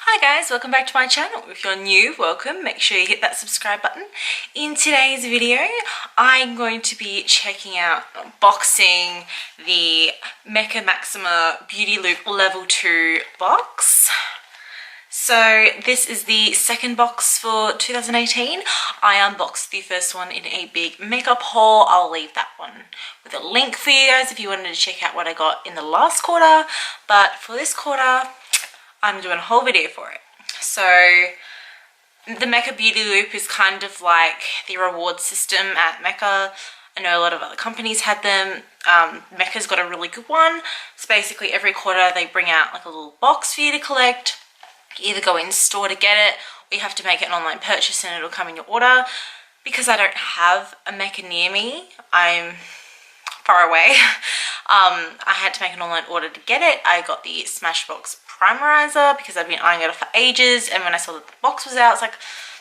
Hi guys, welcome back to my channel. If you're new, welcome. Make sure you hit that subscribe button. In today's video, I'm going to be checking out, unboxing the Mecca Beauty Loop Level 2 box. So this is the second box for 2018. I unboxed the first one in a big makeup haul. I'll leave that one with a link for you guys if you wanted to check out what I got in the last quarter. But for this quarter, I'm doing a whole video for it. So the Mecca Beauty Loop is kind of like the reward system at Mecca. I know a lot of other companies had them. Mecca's got a really good one. So basically every quarter they bring out like a little box for you to collect. You either go in store to get it, or you have to make an online purchase and it'll come in your order. Because I don't have a Mecca near me, I'm far away. I had to make an online order to get it. I got the Smashbox Primerizer because I've been eyeing it for ages, and when I saw that the box was out, it's like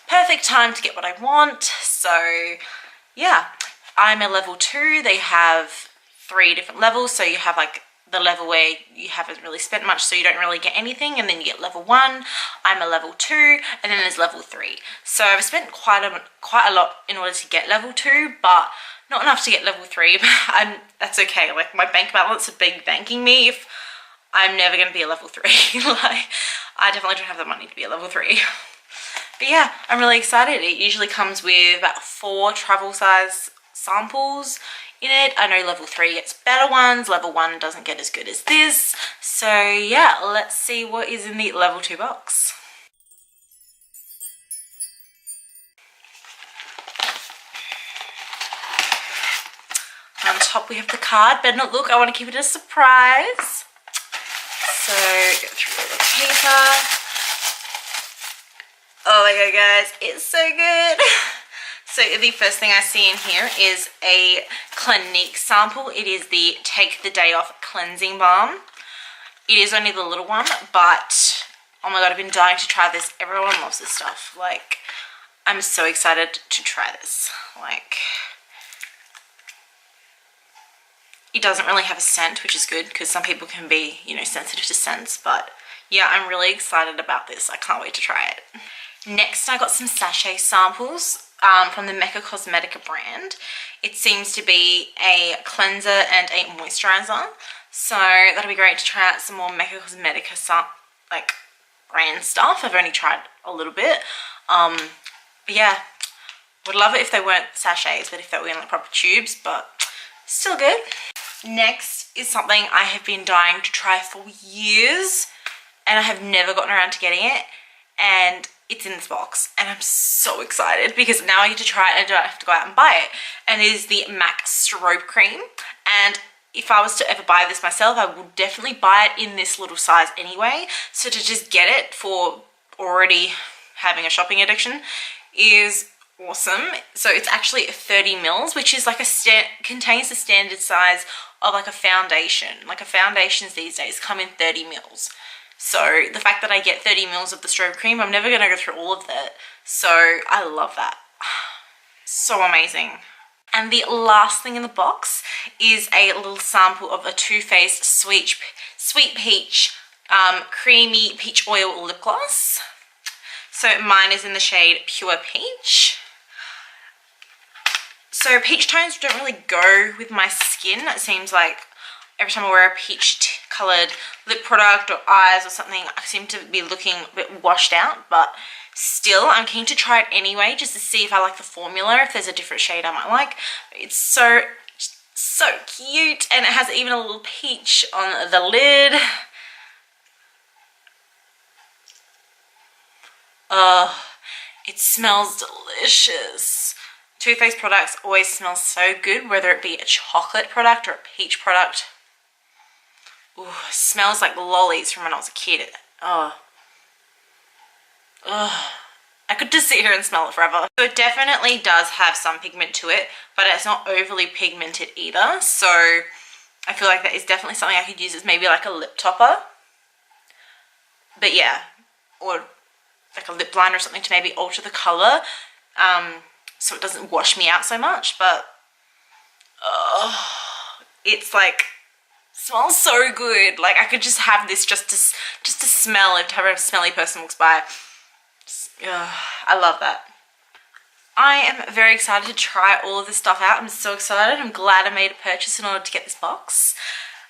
perfect time to get what I want. So yeah, I'm a level 2. They have 3 different levels. So you have like the level where you haven't really spent much, so you don't really get anything, and then you get level 1. I'm a level 2, and then there's level 3. So I've spent quite a lot in order to get level 2, but not enough to get level 3. But that's okay. Like, my bank balance is big thanking me if I'm never going to be a level 3. Like, I definitely don't have the money to be a level 3. But yeah, I'm really excited. It usually comes with about 4 travel size samples in it. I know level 3 gets better ones. Level 1 doesn't get as good as this. So yeah, let's see what is in the level 2 box. On top we have the card. Better not look, I want to keep it a surprise. So go through all the paper. Oh my god guys, it's so good. So the first thing I see in here is a Clinique sample. It is the Take the Day Off Cleansing Balm. It is only the little one, but oh my god, I've been dying to try this. Everyone loves this stuff. Like, I'm so excited to try this. Like, it doesn't really have a scent, which is good because some people can be, you know, sensitive to scents. But yeah, I'm really excited about this. I can't wait to try it. Next, I got some sachet samples from the Mecca Cosmetica brand. It seems to be a cleanser and a moisturiser. So that'll be great to try out some more Mecca Cosmetica like brand stuff. I've only tried a little bit. But yeah, would love it if they weren't sachets, but if they were in like proper tubes, but still good. Next is something I have been dying to try for years, and I have never gotten around to getting it, and it's in this box, and I'm so excited because now I get to try it and I don't have to go out and buy it. And it is the MAC Strobe Cream, and if I was to ever buy this myself, I would definitely buy it in this little size anyway. So to just get it for already having a shopping addiction is awesome. So it's actually 30 mils, which is like contains the standard size of like a foundation. Like, a foundations these days come in 30 mils. So the fact that I get 30 mils of the Strobe Cream, I'm never going to go through all of that. So I love that. So amazing. And the last thing in the box is a little sample of a Too Faced Sweet Peach Creamy Peach Oil Lip Gloss. So mine is in the shade Pure Peach. So peach tones don't really go with my skin. It seems like every time I wear a peach coloured lip product or eyes or something, I seem to be looking a bit washed out, but still I'm keen to try it anyway just to see if I like the formula, if there's a different shade I might like. It's so cute, and it has even a little peach on the lid. It smells delicious. Too Faced products always smell so good, whether it be a chocolate product or a peach product. Ooh, it smells like lollies from when I was a kid. I could just sit here and smell it forever. So it definitely does have some pigment to it, but it's not overly pigmented either. So I feel like that is definitely something I could use as maybe like a lip topper. But yeah, or like a lip liner or something to maybe alter the colour. So it doesn't wash me out so much. But it's like Smells so good. Like I could just have this just to smell if a smelly person walks by. I love that. I am very excited to try all of this stuff out. I'm so excited. I'm glad I made a purchase in order to get this box.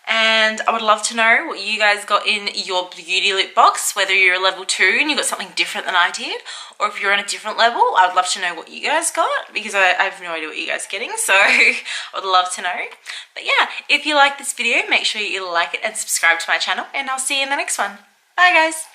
And I would love to know what you guys got in your Beauty Loop box, whether you're a level 2 and you got something different than I did, or if you're on a different level. I would love to know what you guys got, because I have no idea what you guys are getting, so I would love to know. But yeah, if you like this video, make sure you like it and subscribe to my channel, and I'll see you in the next one. Bye guys!